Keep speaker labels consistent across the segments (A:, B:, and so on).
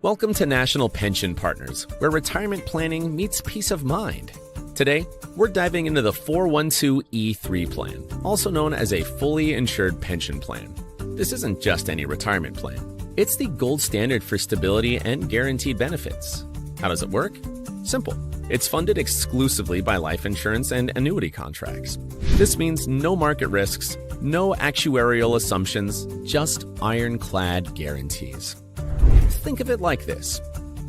A: Welcome to National Pension Partners, where retirement planning meets peace of mind. Today, we're diving into the 412(e)(3 plan, also known as a fully insured pension plan. This isn't just any retirement plan. It's the gold standard for stability and guaranteed benefits. How does it work? Simple. It's funded exclusively by life insurance and annuity contracts. This means no market risks, no actuarial assumptions, just ironclad guarantees. Think of it like this.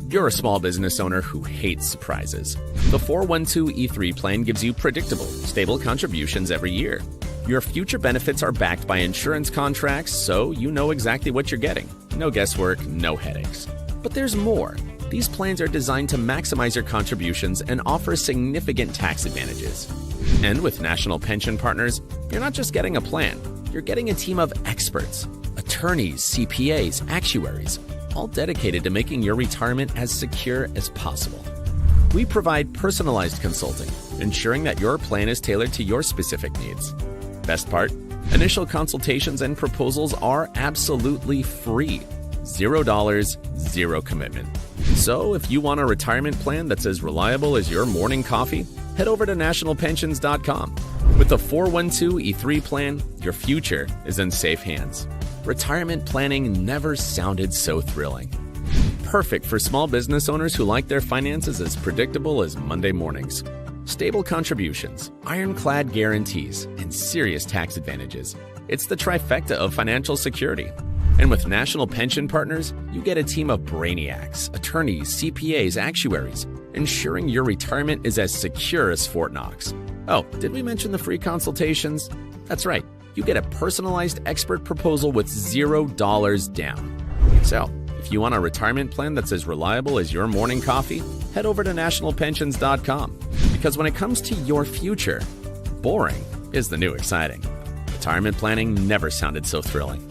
A: You're a small business owner who hates surprises. The 412(e)(3 plan gives you predictable, stable contributions every year. Your future benefits are backed by insurance contracts, so you know exactly what you're getting. No guesswork, no headaches. But there's more. These plans are designed to maximize your contributions and offer significant tax advantages. And with National Pension Partners, you're not just getting a plan, you're getting a team of experts, attorneys, CPAs, actuaries, all dedicated to making your retirement as secure as possible. We provide personalized consulting, ensuring that your plan is tailored to your specific needs. Best part, initial consultations and proposals are absolutely free. $0, zero commitment. So if you want a retirement plan that's as reliable as your morning coffee, head over to nationalpensions.com. With the 412(e)(3 plan, your future is in safe hands. Retirement planning never sounded so thrilling. Perfect for small business owners who like their finances as predictable as Monday mornings. Stable contributions, ironclad guarantees, and serious tax advantages. It's the trifecta of financial security. And with National Pension Partners, you get a team of brainiacs, attorneys, CPAs, actuaries, ensuring your retirement is as secure as Fort Knox. Oh, did we mention the free consultations? That's right. You get a personalized expert proposal with $0 down. So, if you want a retirement plan that's as reliable as your morning coffee, head over to nationalpensions.com. Because when it comes to your future, boring is the new exciting. Retirement planning never sounded so thrilling.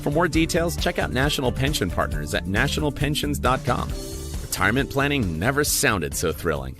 A: For more details, check out National Pension Partners at nationalpensions.com. Retirement planning never sounded so thrilling.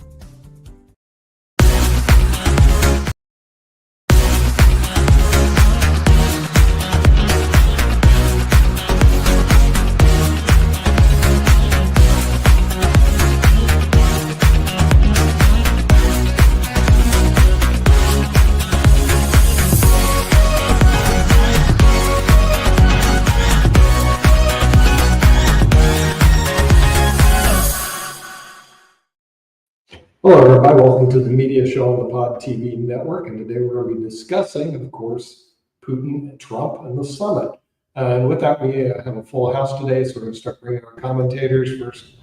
B: Hello, everybody. Welcome to the media show on the Pod TV network. And today we're going to be discussing, of course, Putin, Trump, and the summit. And with that, we have a full house today. So we're going to start bringing our commentators. First,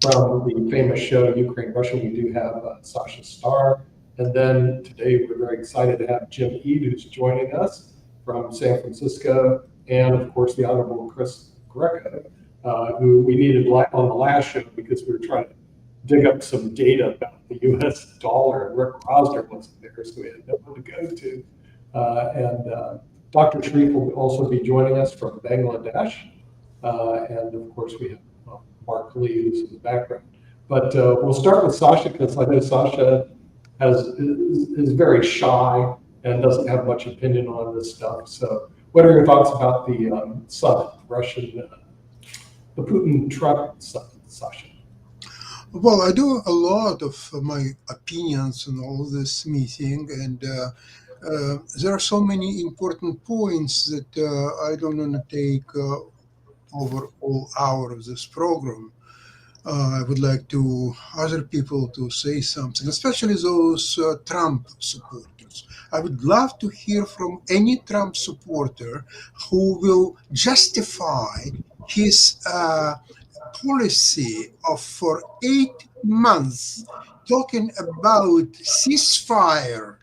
B: from the famous show, Ukraine, Russia, we do have Sasha Starr. And then today we're very excited to have Jim Eade, who's joining us from San Francisco. And, of course, the Honorable Chris Greco, who we needed on the last show because we were trying to dig up some data about the U.S. dollar, and Rick Rosner wasn't there, so we had no one to go to. And Dr. Sharif will also be joining us from Bangladesh. And of course, we have Mark Lee, who's in the background. But we'll start with Sasha, because I know Sasha is very shy and doesn't have much opinion on this stuff. So what are your thoughts about the summit, the Putin-Trump summit, Sasha?
C: Well, I do a lot of my opinions on all this meeting, and there are so many important points that I don't want to take over all hour of this program. I would like to other people to say something, especially those Trump supporters. I would love to hear from any Trump supporter who will justify his policy of for 8 months talking about ceasefire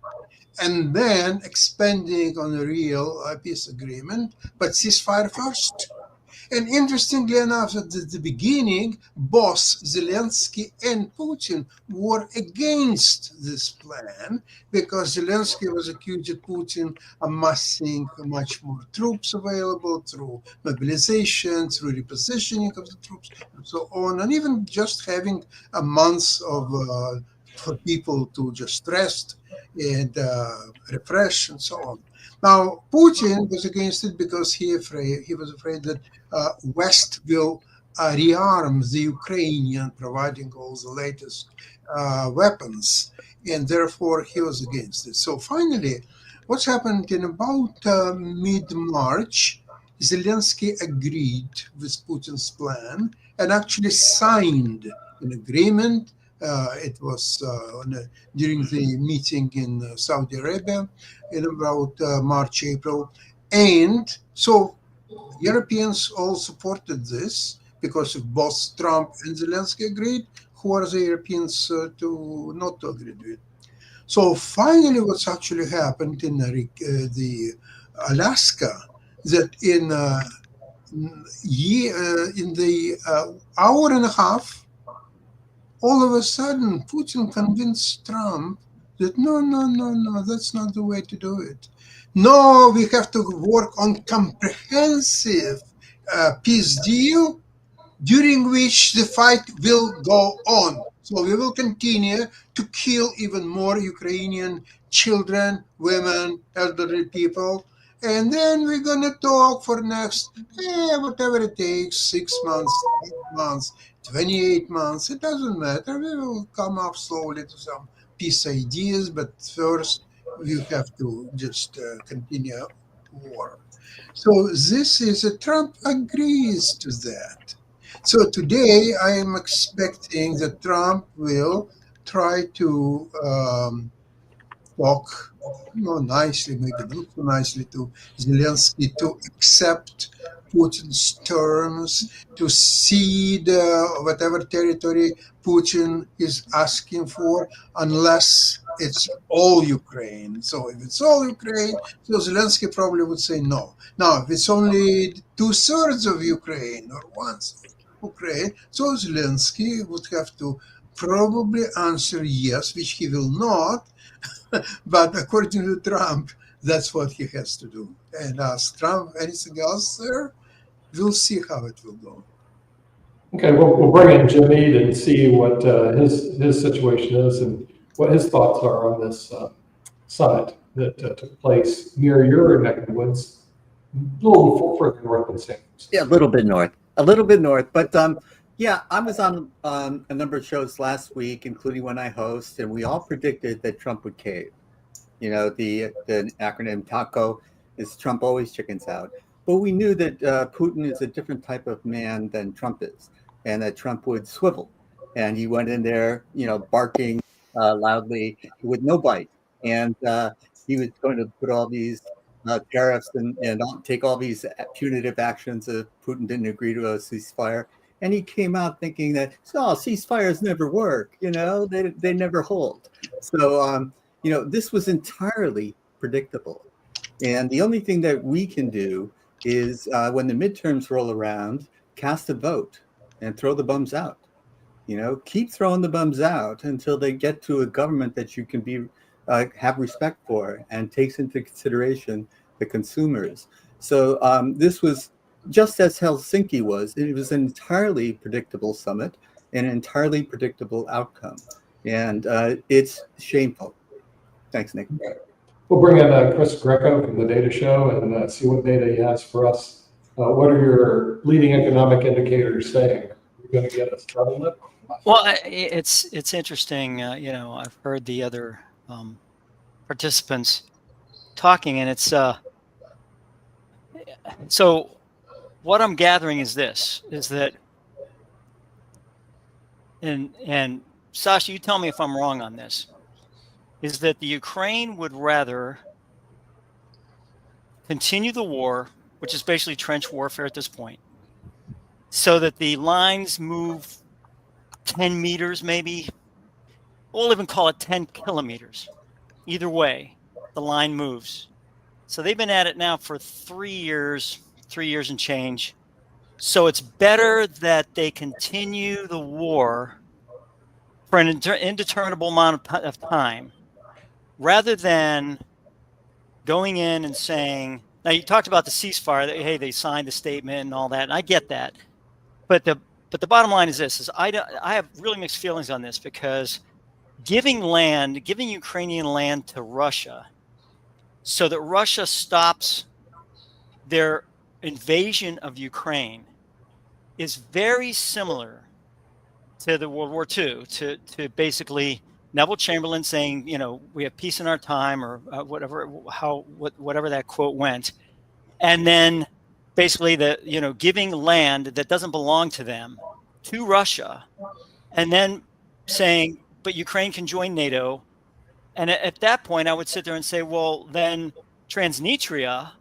C: and then expanding on a real peace agreement, but ceasefire first. And interestingly enough, at the beginning, both Zelensky and Putin were against this plan because Zelensky was accusing Putin amassing much more troops available through mobilization, through repositioning of the troops, and so on, and even just having a month of for people to just rest and refresh and so on. Now, Putin was against it because he was afraid that West will rearm the Ukrainian, providing all the latest weapons, and therefore he was against it. So finally, what's happened in about mid-March, Zelensky agreed with Putin's plan and actually signed an agreement. It was during the meeting in Saudi Arabia in about March, April. And so Europeans all supported this because if both Trump and Zelensky agreed, who are the Europeans to not to agree with? So finally, what's actually happened in the Alaska, that in the hour and a half, all of a sudden, Putin convinced Trump that no, that's not the way to do it. No, we have to work on comprehensive peace deal during which the fight will go on. So we will continue to kill even more Ukrainian children, women, elderly people. And then we're going to talk for next, whatever it takes, 6 months, 8 months, 28 months. It doesn't matter. We will come up slowly to some peace ideas. But first, we have to just continue war. So this is, Trump agrees to that. So today I am expecting that Trump will try to talk, nicely, maybe not so nicely, to Zelensky to accept Putin's terms, to cede whatever territory Putin is asking for, unless it's all Ukraine. So if it's all Ukraine, so Zelensky probably would say no. Now, if it's only 2/3 of Ukraine or 1/3 of Ukraine, so Zelensky would have to probably answer yes, which he will not. But according to Trump, that's what he has to do. And ask Trump anything else, sir? We'll see how it will go.
B: Okay, we'll bring in Jim Eade and see what his situation is and what his thoughts are on this summit that took place near your neck of the woods, a little further north than San Francisco.
D: Yeah, a little bit north. But yeah, I was on a number of shows last week, including one I host, and we all predicted that Trump would cave. You know, the acronym TACO is Trump always chickens out. But we knew that Putin is a different type of man than Trump is, and that Trump would swivel. And he went in there, barking loudly with no bite. And he was going to put all these tariffs and take all these punitive actions if Putin didn't agree to a ceasefire. And he came out thinking that, ceasefires never work, they never hold. So, this was entirely predictable. And the only thing that we can do is when the midterms roll around, cast a vote and throw the bums out. Keep throwing the bums out until they get to a government that you can have respect for and takes into consideration the consumers. So this was just as Helsinki was. It was an entirely predictable summit, an entirely predictable outcome. And it's shameful. Thanks, Nick.
B: We'll bring in Chris Greco from the Data Show and see what data he has for us. What are your leading economic indicators saying? Are you going to get a treble lip?
E: Well, it's interesting. I've heard the other participants talking, and it's so what I'm gathering is that and Sasha, you tell me if I'm wrong on this, is that the Ukraine would rather continue the war, which is basically trench warfare at this point, so that the lines move 10 meters, maybe. We'll even call it 10 kilometers. Either way, the line moves. So they've been at it now for 3 years and change. So it's better that they continue the war for an indeterminable amount of time, rather than going in and saying, now you talked about the ceasefire, that, hey, they signed the statement and all that, and I get that. But the bottom line is this, I have really mixed feelings on this, because giving Ukrainian land to Russia so that Russia stops their invasion of Ukraine is very similar to the World War II, to basically Neville Chamberlain saying, we have peace in our time, or whatever that quote went, and then basically giving land that doesn't belong to them to Russia, and then saying, but Ukraine can join NATO. And at that point, I would sit there and say, well, then Transnistria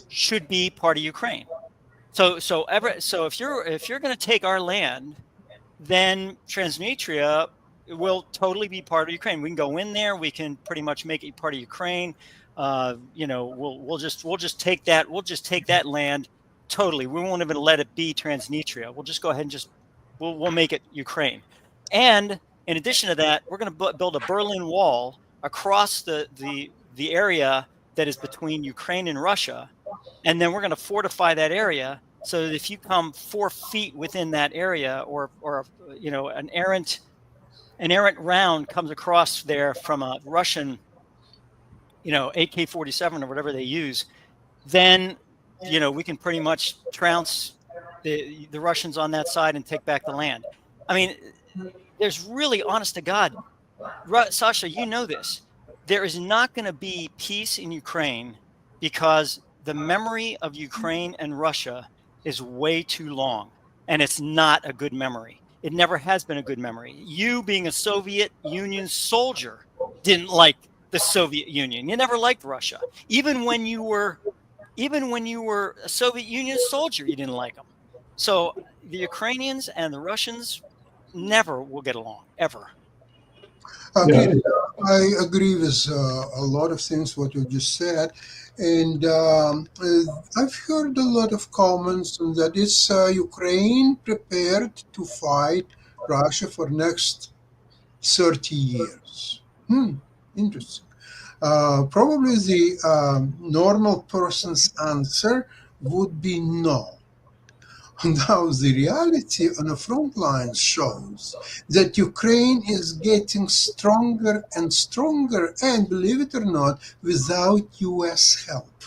E: should be part of Ukraine. So if you're going to take our land, then Transnistria will totally be part of Ukraine. We can go in there. We can pretty much make it part of Ukraine. We'll just take that. We'll just take that land totally. We won't even let it be Transnistria. We'll just go ahead and we'll make it Ukraine. And in addition to that, we're going to build a Berlin Wall across the area that is between Ukraine and Russia, and then we're going to fortify that area so that if you come 4 feet within that area, or an errant round comes across there from a Russian, AK-47 or whatever they use, then we can pretty much trounce the Russians on that side and take back the land. I mean, there's really, honest to God, Sasha, you know this. There is not going to be peace in Ukraine because the memory of Ukraine and Russia is way too long, and it's not a good memory. It never has been a good memory. You, being a Soviet Union soldier, didn't like the Soviet Union. You never liked Russia. Even when you were a Soviet Union soldier, you didn't like them. So the Ukrainians and the Russians never will get along, ever.
C: Okay, I agree with a lot of things what you just said, and I've heard a lot of comments on that. Is Ukraine prepared to fight Russia for next 30 years? Interesting. Probably the normal person's answer would be no. Now, the reality on the front lines shows that Ukraine is getting stronger and stronger, and believe it or not, without US help.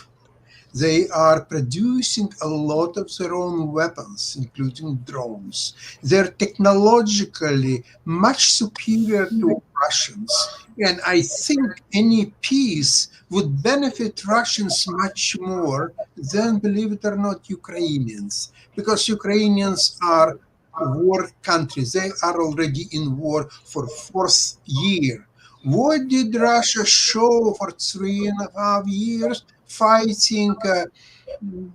C: They are producing a lot of their own weapons, including drones. They're technologically much superior to Russians. And I think any peace would benefit Russians much more than, believe it or not, Ukrainians. Because Ukrainians are war countries. They are already in war for 4th year. What did Russia show for 3.5 years? Fighting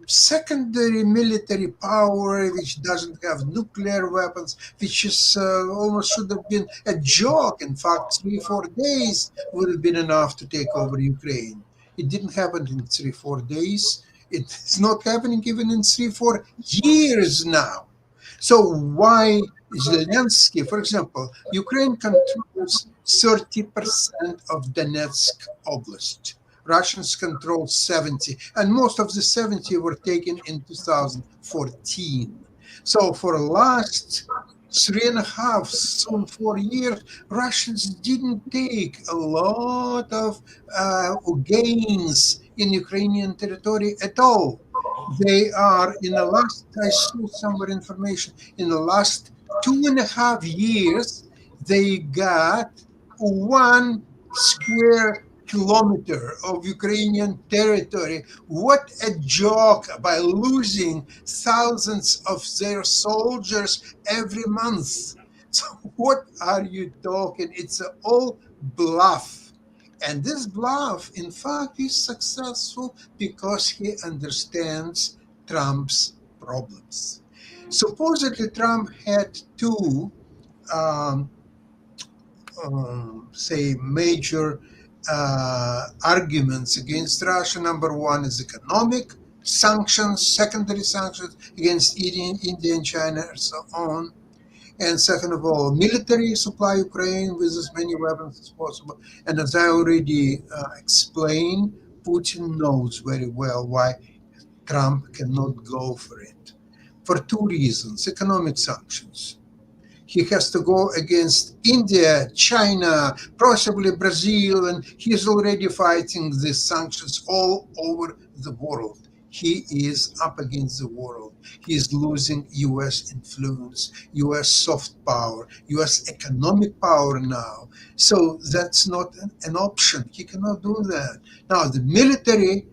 C: secondary military power which doesn't have nuclear weapons, which is almost should have been a joke. In fact, 3-4 days would have been enough to take over Ukraine. It didn't happen in 3-4 days. It's not happening even in 3-4 years now. So why Zelensky, for example, Ukraine controls 30% of Donetsk Oblast. Russians control 70, and most of the 70 were taken in 2014. So for the last 3.5, soon 4 years, Russians didn't take a lot of gains in Ukrainian territory at all. They are, in the last, I saw somewhere information, in the last 2.5 years, they got 1 square kilometer of Ukrainian territory. What a joke, by losing thousands of their soldiers every month. So what are you talking? It's all bluff. And this bluff, in fact, is successful because he understands Trump's problems. Supposedly, Trump had 2, major arguments against Russia. Number 1 is economic sanctions, secondary sanctions against India and China, and so on. And second of all, military supply Ukraine with as many weapons as possible. And as I already explained, Putin knows very well why Trump cannot go for it. For 2 reasons: economic sanctions. He has to go against India, China, possibly Brazil, and he's already fighting these sanctions all over the world. he is up against the world. He is losing U.S. influence, U.S. soft power, U.S. economic power now. So that's not an option. He cannot do that. Now, the military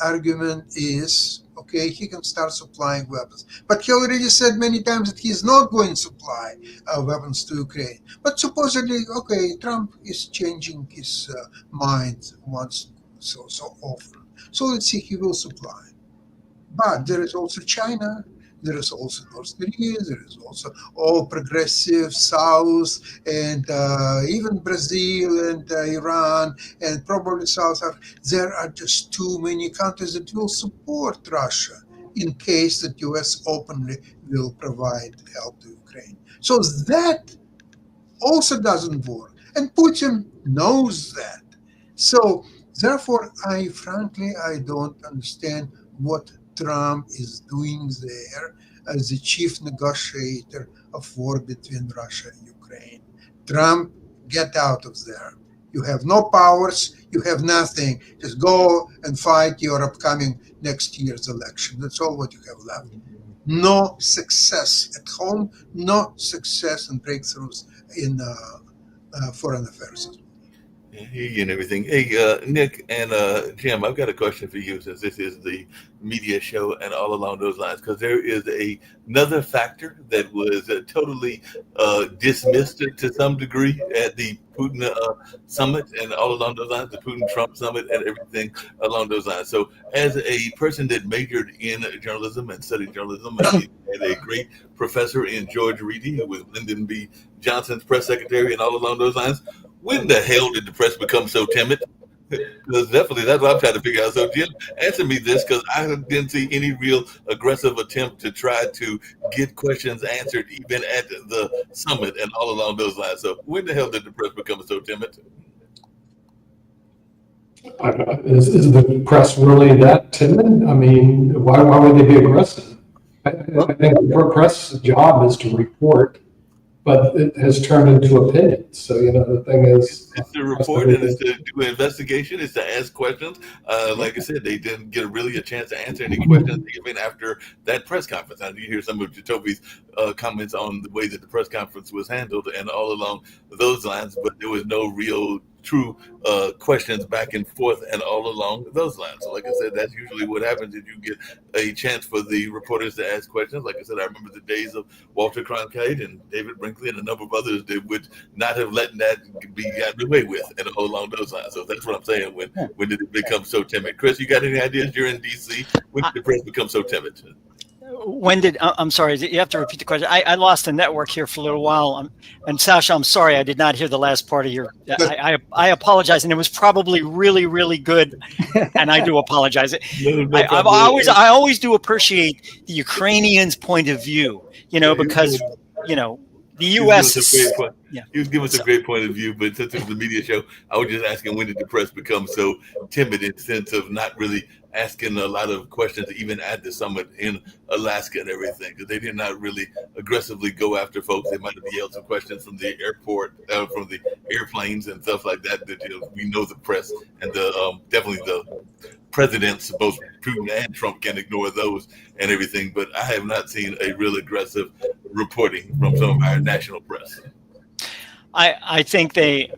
C: argument is, okay, he can start supplying weapons. But he already said many times that he's not going to supply weapons to Ukraine. But supposedly, okay, Trump is changing his mind once so often. So let's see, he will supply. But there is also China, there is also North Korea, there is also all progressive South, and even Brazil and Iran, and probably South Africa. There are just too many countries that will support Russia in case that U.S. openly will provide help to Ukraine. So that also doesn't work. And Putin knows that. So therefore, I don't understand what Trump is doing there as the chief negotiator of war between Russia and Ukraine. Trump, get out of there. You have no powers, you have nothing. Just go and fight your upcoming next year's election. That's all what you have left. No success at home, no success and breakthroughs in foreign affairs.
F: Hey, and everything. Hey, Nick and Jim, I've got a question for you since this is the media show and all along those lines, because there is another factor that was totally dismissed to some degree at the Putin summit and all along those lines, the Putin-Trump summit and everything along those lines. So as a person that majored in journalism and studied journalism, and had a great professor in George Reedy, who was Lyndon B. Johnson's press secretary and all along those lines, when the hell did the press become so timid? Because definitely that's what I'm trying to figure out. So Jim, answer me this, because I didn't see any real aggressive attempt to try to get questions answered even at the summit and all along those lines. So when the hell did the press become so timid?
B: Is the press really that timid? I mean, why would they be aggressive? I think the press job is to report, but it has turned into opinions. So, the thing is,
F: it's to report and it's to do an investigation. It's to ask questions. Like I said, they didn't get really a chance to answer any questions even after that press conference. I did hear some of Jacoby's comments on the way that the press conference was handled and all along those lines, but there was no real true questions back and forth and all along those lines. So like I said, that's usually what happens if you get a chance for the reporters to ask questions. Like I said, I remember the days of Walter Cronkite and David Brinkley and a number of others that would not have let that be gotten away with and all along those lines. So that's what I'm saying. When did it become so timid? Chris, you got any ideas? You're in DC. When did the press become so timid?
E: I'm sorry, you have to repeat the question. I lost the network here for a little while. And Sasha, I'm sorry, I did not hear the last part of your, I apologize. And it was probably really, really good. And I do apologize. I always do appreciate the Ukrainians' point of view, because, the U.S.
F: He was giving us a great point of view, but since it was a media show, I was just asking, when did the press become so timid in the sense of not really asking a lot of questions, even at the summit in Alaska and everything? Because they did not really aggressively go after folks. They might have yelled some questions from the airport, from the airplanes and stuff like that. That we know the press and the definitely the presidents, both Putin and Trump, can ignore those and everything. But I have not seen a real aggressive reporting from some of our national press.
E: I think they,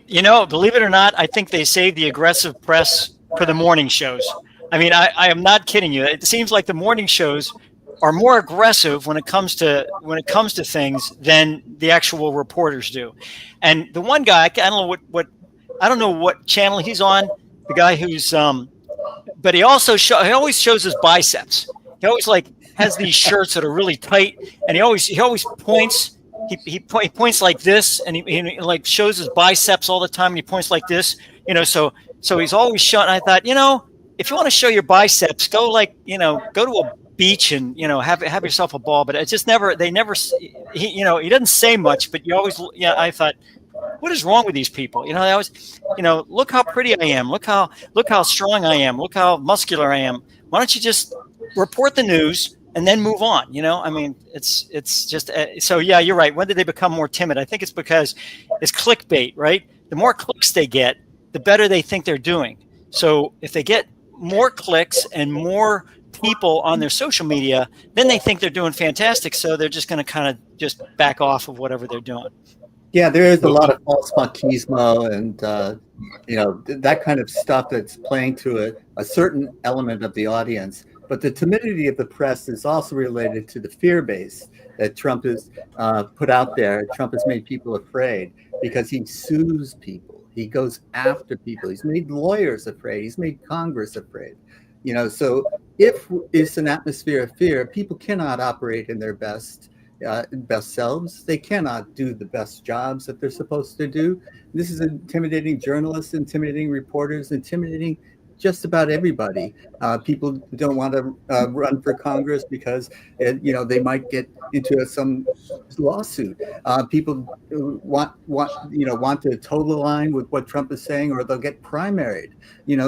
E: believe it or not, I think they save the aggressive press for the morning shows. I mean, I am not kidding you. It seems like the morning shows are more aggressive when it comes to things than the actual reporters do. And the one guy, I don't know what channel he's on. The guy who's but he always shows his biceps. He always has these shirts that are really tight, and he always points. He points like this, and he shows his biceps all the time. And he points like this, So he's always showing. I thought, if you want to show your biceps, go to a beach and have yourself a ball. But it just never. They never. He doesn't say much, but you always. I thought, what is wrong with these people? They always, look how pretty I am. Look how strong I am. Look how muscular I am. Why don't you just report the news and then move on? I mean, it's just so. Yeah, you're right. When did they become more timid? I think it's because it's clickbait, right? The more clicks they get, the better they think they're doing. So if they get more clicks and more people on their social media, then they think they're doing fantastic. So they're just going to kind of just back off of whatever they're doing.
D: Yeah, there is a lot of false machismo and that kind of stuff that's playing to a certain element of the audience. But the timidity of the press is also related to the fear base that Trump has put out there. Trump has made people afraid because he sues people. He goes after people. He's made lawyers afraid. He's made Congress afraid. So if it's an atmosphere of fear, people cannot operate in their best selves. They cannot do the best jobs that they're supposed to do. This is intimidating journalists, intimidating reporters, intimidating just about everybody. People don't want to run for Congress because they might get into some lawsuit. People want to toe the line with what Trump is saying, or they'll get primaried.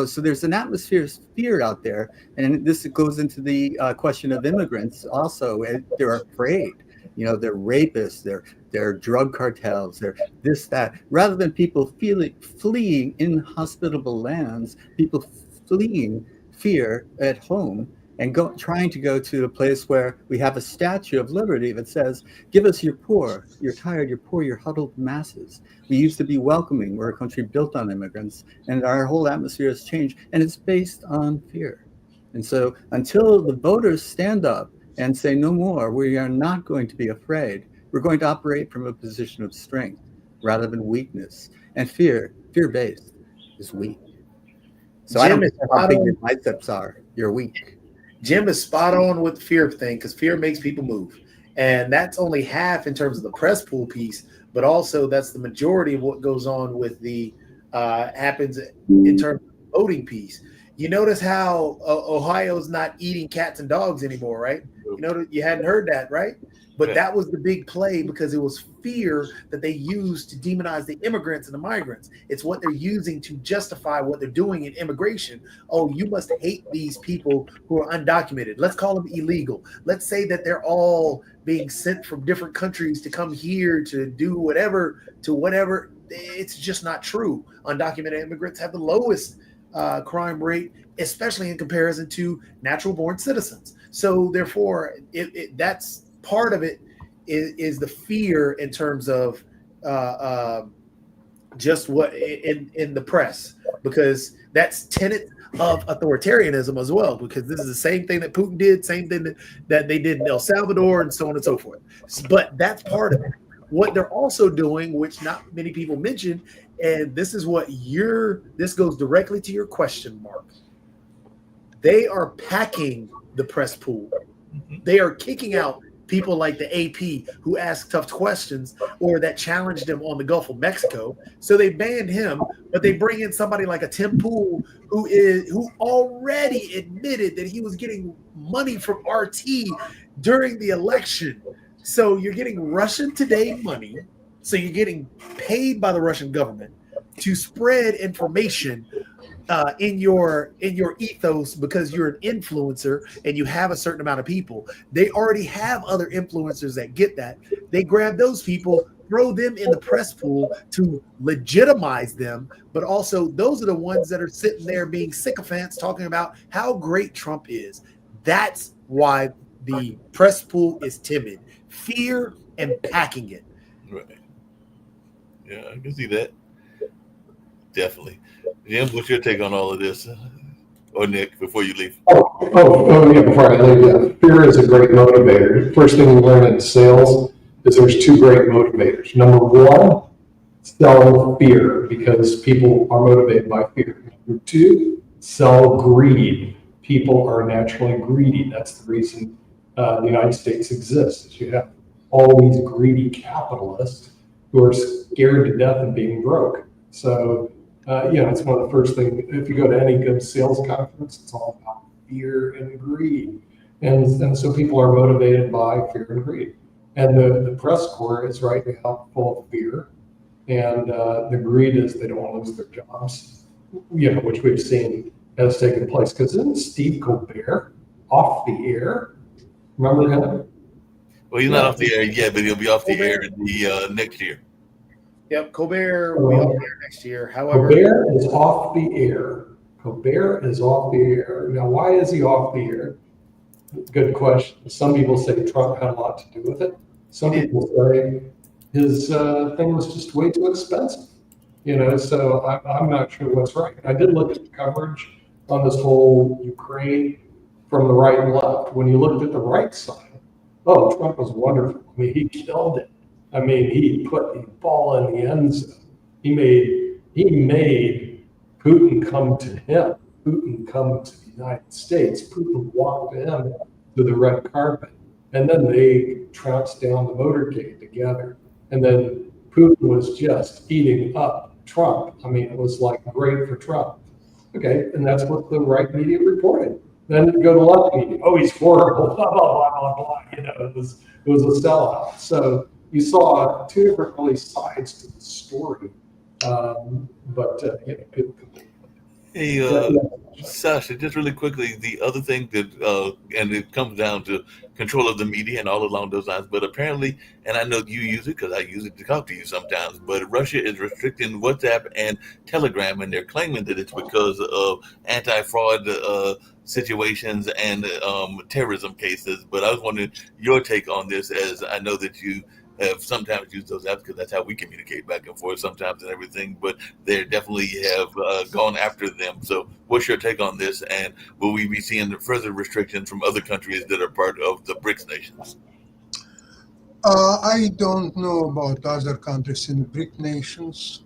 D: So there's an atmosphere of fear out there, and this goes into the question of immigrants. Also, they're afraid. They're rapists, they're drug cartels, they're this, that. Rather than people fleeing inhospitable lands, people fleeing fear at home and trying to go to a place where we have a Statue of Liberty that says, "Give us your poor, you're tired, you're poor, you're huddled masses." We used to be welcoming. We're a country built on immigrants, and our whole atmosphere has changed, and it's based on fear. And so until the voters stand up and say, no more, we are not going to be afraid. We're going to operate from a position of strength rather than weakness. And fear-based is weak. So I don't care how big your biceps are, you're weak.
G: Jim is spot on with the fear thing, because fear makes people move. And that's only half in terms of the press pool piece, but also that's the majority of what goes on with the happens in terms of the voting piece. You notice how Ohio's not eating cats and dogs anymore, right? You hadn't heard that, right? But that was the big play, because it was fear that they used to demonize the immigrants and the migrants. It's what they're using to justify what they're doing in immigration. Oh, you must hate these people who are undocumented. Let's call them illegal. Let's say that they're all being sent from different countries to come here to do whatever, It's just not true. Undocumented immigrants have the lowest crime rate, especially in comparison to natural born citizens. So therefore, that's part of it is the fear in terms of just what in the press, because that's tenet of authoritarianism as well, because this is the same thing that Putin did, same thing that they did in El Salvador, and so on and so forth. But that's part of it. What they're also doing, which not many people mention, and this is what this goes directly to your question, Mark. They are packing the press pool. They are kicking out people like the AP who ask tough questions or that challenged them on the Gulf of Mexico. So they banned him, but they bring in somebody like a Tim Pool who already admitted that he was getting money from RT during the election. So you're getting Russian Today money. So you're getting paid by the Russian government to spread information in your ethos, because you're an influencer and you have a certain amount of people. They already have other influencers that get that. They grab those people, throw them in the press pool to legitimize them, but also those are the ones that are sitting there being sycophants talking about how great Trump is. That's why the press pool is timid. Fear and packing it.
F: Right. Yeah, I can see that. Definitely. Jim, what's your take on all of this? Or Nick, before you leave?
B: Yeah, before I leave, yeah. Fear is a great motivator. First thing we learn in sales is there's two great motivators. Number one, sell fear, because people are motivated by fear. Number two, sell greed. People are naturally greedy. That's the reason the United States exists, is you have all these greedy capitalists who are scared to death of being broke. So, it's one of the first things. If you go to any good sales conference, it's all about fear and greed. And so people are motivated by fear and greed. And the press corps is right now full of fear. And the greed is they don't want to lose their jobs, which we've seen has taken place. Because isn't Steve Colbert off the air? Remember him?
F: Well, he's not off the air yet, but he'll be off the air in the next year.
G: Yep, Colbert will be off the air next year. However,
B: Colbert is off the air. Colbert is off the air. Now, why is he off the air? Good question. Some people say Trump had a lot to do with it. Some people say his thing was just way too expensive. So I'm not sure what's right. I did look at the coverage on this whole Ukraine from the right and left. When you looked at the right side, oh, Trump was wonderful. I mean, he killed it. I mean, he put the ball in the end zone. He made Putin come to him. Putin come to the United States. Putin walked to him to the red carpet. And then they trounced down the motorcade together. And then Putin was just eating up Trump. I mean, it was like great for Trump. Okay, and that's what the right media reported. Then you go to left media. Oh, he's horrible. Blah blah blah blah blah. It was a sellout. So you saw two different really sides to the story. People complain.
F: Hey, Sasha, just really quickly, the other thing that, and it comes down to control of the media and all along those lines, but apparently, and I know you use it because I use it to talk to you sometimes, but Russia is restricting WhatsApp and Telegram, and they're claiming that it's because of anti-fraud situations and terrorism cases. But I was wondering your take on this, as I know that you have sometimes used those apps because that's how we communicate back and forth sometimes and everything, but they definitely have gone after them. So what's your take on this, and will we be seeing further restrictions from other countries that are part of the BRICS nations?
C: I don't know about other countries in the BRIC nations.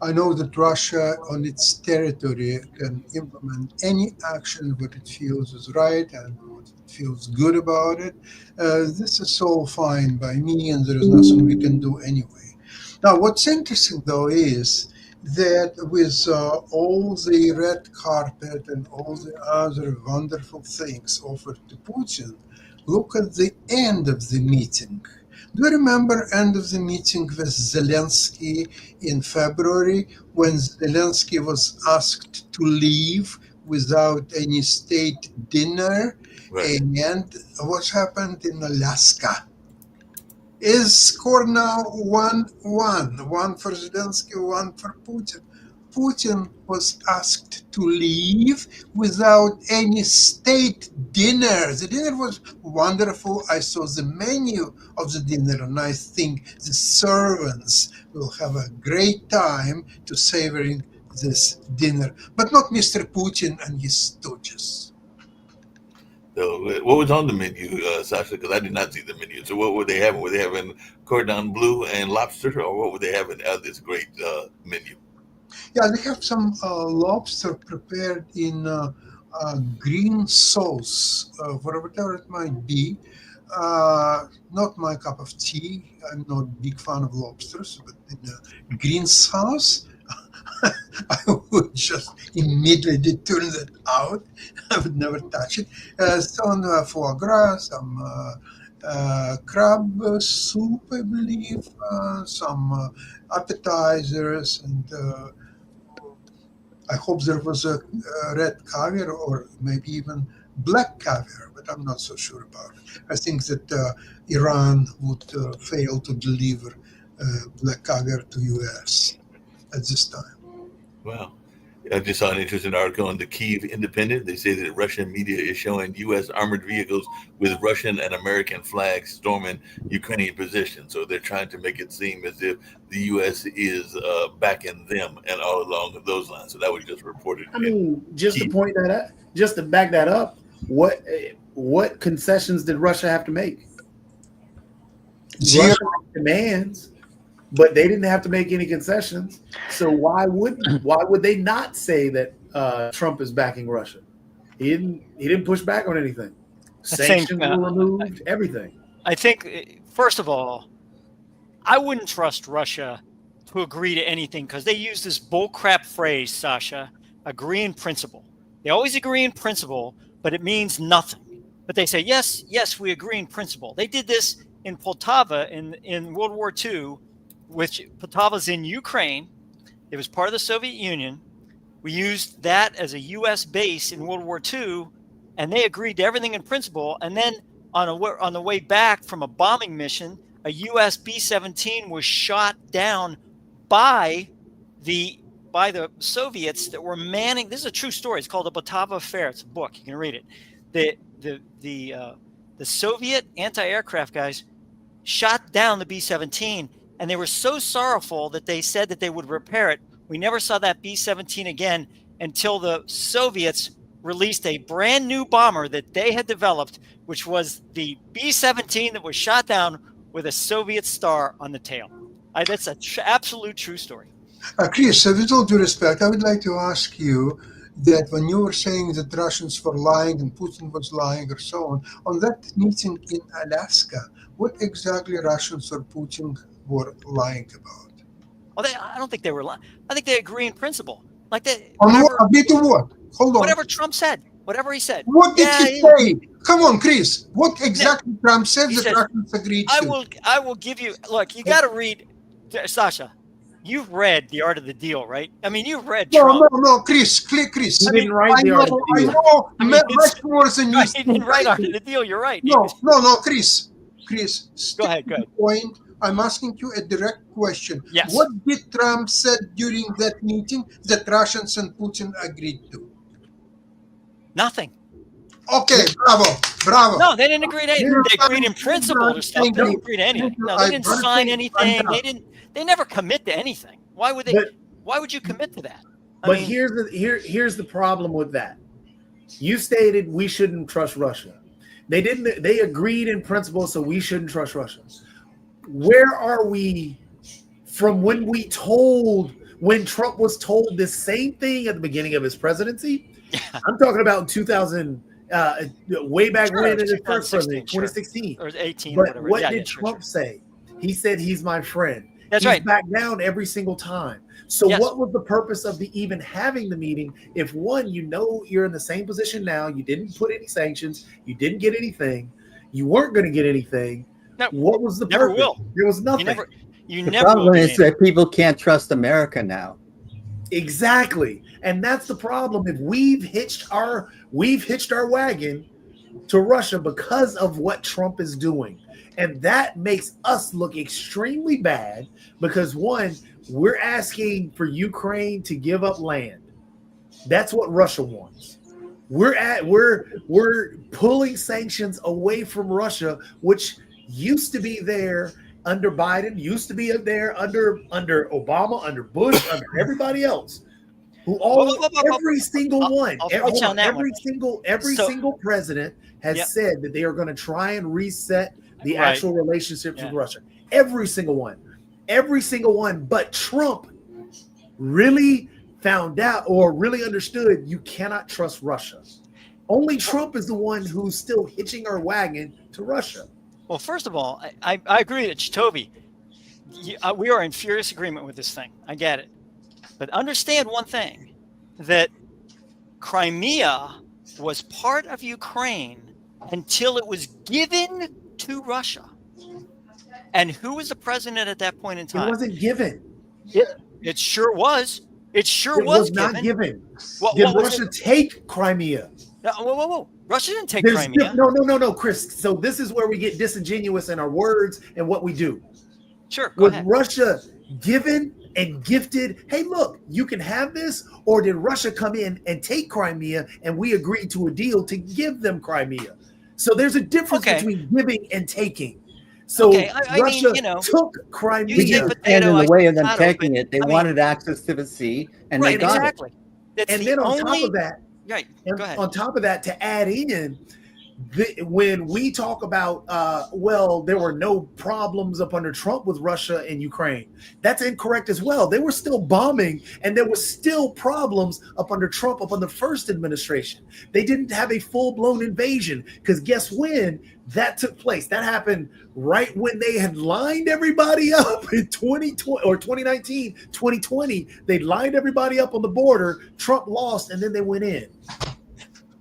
C: I know that Russia on its territory can implement any action that it feels is right and what it feels good about it. This is all fine by me, and there is nothing we can do anyway. Now, what's interesting though is that with all the red carpet and all the other wonderful things offered to Putin, look at the end of the meeting. Do you remember end of the meeting with Zelensky in February, when Zelensky was asked to leave without any state dinner?
F: Right.
C: And what happened in Alaska? Is score now 1-1, one for Zelensky, one for Putin. Putin was asked to leave without any state dinner. The dinner was wonderful. I saw the menu of the dinner, and I think the servants will have a great time to savoring this dinner, but not Mr. Putin and his stooges.
F: So what was on the menu, Sasha? Because I did not see the menu. So what were they having? Were they having cordon bleu and lobster, or what were they having out of this great menu?
C: Yeah, they have some lobster prepared in green sauce, whatever it might be. Not my cup of tea. I'm not a big fan of lobsters, but in green sauce, I would just immediately turn that out. I would never touch it. Some foie gras, some crab soup, I believe, some appetizers, and I hope there was a red caviar or maybe even black caviar, but I'm not so sure about it. I think that Iran would fail to deliver black caviar to U.S. at this time.
F: Wow. I just saw an interesting article in the Kyiv Independent. They say that Russian media is showing U.S. armored vehicles with Russian and American flags storming Ukrainian positions. So they're trying to make it seem as if the U.S. is backing them and all along those lines. So that was just reported.
G: I mean, just to back that up, what concessions did Russia have to make?
C: Zero.
G: Russia demands, but they didn't have to make any concessions. So why would they not say that Trump is backing Russia? He didn't push back on anything. Sanctions were removed, everything.
E: I think, first of all, I wouldn't trust Russia to agree to anything because they use this bullcrap phrase, Sasha, agree in principle. They always agree in principle, but it means nothing. But they say, yes, we agree in principle. They did this in Poltava in World War II, which Poltava's in Ukraine. It was part of the Soviet Union. We used that as a U.S. base in World War II, and they agreed to everything in principle. And then on the way back from a bombing mission, a U.S. B-17 was shot down by the by the Soviets that were manning. This is a true story. It's called the Batava Affair. It's a book. You can read it. The Soviet anti-aircraft guys shot down the B-17, and they were so sorrowful that they said that they would repair it. We never saw that B-17 again until the Soviets released a brand new bomber that they had developed, which was the B-17 that was shot down with a Soviet star on the tail. That's an absolute true story.
C: Chris, with all due respect, I would like to ask you that when you were saying that Russians were lying and Putin was lying or so on that meeting in Alaska, what exactly Russians or Putin were lying about?
E: Well, I don't think they were lying. I think they agree in principle. Like that.
C: Agree to what? Hold on.
E: Whatever Trump said, whatever he said.
C: What did he say? Come on, Chris. What exactly Trump said that Russians agreed to?
E: I will give you. Look, you got to read, Sasha. You've read The Art of the Deal, right? I mean, you've read Trump.
C: No, Chris.
G: He didn't write The Art of the Deal.
C: I know much more than you.
E: He didn't write Art of the Deal. You're right.
C: No, Chris. Go
E: ahead.
C: Point. I'm asking you a direct question.
E: Yes.
C: What did Trump said during that meeting that Russians and Putin agreed to?
E: Nothing.
C: Okay, bravo.
E: No, they didn't agree to anything. They agreed in principle or stuff. They didn't agree to anything. No, they didn't sign anything. They never commit to anything. Why would they? Why would you commit to that?
G: But here's the problem with that. You stated we shouldn't trust Russia. They didn't. They agreed in principle, so we shouldn't trust Russia. Where are we from when Trump was told this same thing at the beginning of his presidency? Yeah. I'm talking about in 2000, way back when in his first presidency, 2016
E: or 18.
G: But
E: whatever.
G: What did Trump say? He said he's my friend.
E: That's
G: he's
E: right.
G: Back down every single time. So what was the purpose of even having the meeting? If one, you're in the same position now, you didn't put any sanctions, you didn't get anything, you weren't going to get anything.
E: No,
G: what was the
E: never
G: purpose?
E: Will.
G: There was nothing.
D: The problem is that people can't trust America now.
G: Exactly, and that's the problem. If we've hitched our wagon to Russia because of what Trump is doing, and that makes us look extremely bad. Because one, we're asking for Ukraine to give up land. That's what Russia wants. We're pulling sanctions away from Russia, which used to be there under Biden, used to be there under Obama, under Bush, under everybody else. Every single one, every single president has said that they are going to try and reset the actual relationships with Russia. Every single one. But Trump really found out or really understood you cannot trust Russia. Only Trump is the one who's still hitching our wagon to Russia.
E: Well, first of all, I agree that Toby, we are in furious agreement with this thing. I get it. But understand one thing, that Crimea was part of Ukraine until it was given to Russia. And who was the president at that point in time?
G: It wasn't given.
E: It sure was. It
G: was not given. Did Russia take Crimea?
E: Whoa. Russia didn't take Crimea.
G: No, Chris. So this is where we get disingenuous in our words and what we do.
E: Sure, go ahead.
G: Russia given and gifted, hey, look, you can have this? Or did Russia come in and take Crimea and we agreed to a deal to give them Crimea? So there's a difference between giving and taking. So Russia took Crimea.
D: And in the way of them taking it, they wanted access to the sea, and they got it.
G: And then on top of that,
E: go ahead.
G: On top of that, to add in, when we talk about, there were no problems up under Trump with Russia and Ukraine. That's incorrect as well. They were still bombing, and there was still problems up under Trump, up on the first administration. They didn't have a full-blown invasion, because guess when that took place? That happened right when they had lined everybody up in 2020 or 2019, 2020. They lined everybody up on the border. Trump lost, and then they went in.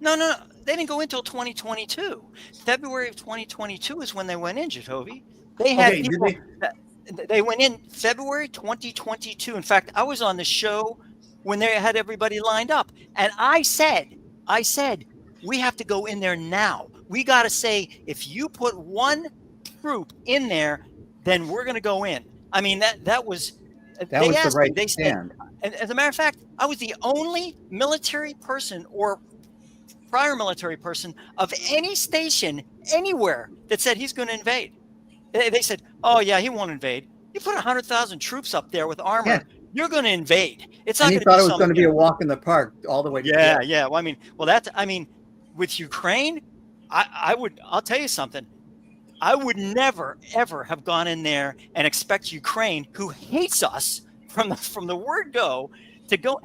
E: No. They didn't go until 2022. February of 2022 is when they went in, Jacoby. They had people. They went in February 2022. In fact, I was on the show when they had everybody lined up, and I said, we have to go in there now. We got to say, if you put one troop in there, then we're going to go in. I mean, that was
D: the right stand.
E: And as a matter of fact, I was the only military person or prior military person of any station anywhere that said he's going to invade. They said, "Oh yeah, he won't invade. You put 100,000 troops up there with armor,
D: Yeah.
E: you're going to invade. It's
D: And
E: not
D: he
E: going to
D: thought
E: be
D: it was going to be a
E: something."
D: walk in the park all the way to
E: Yeah,
D: Kiev.
E: yeah. With Ukraine, I'll tell you something. I would never ever have gone in there and expect Ukraine, who hates us from the word go, to go.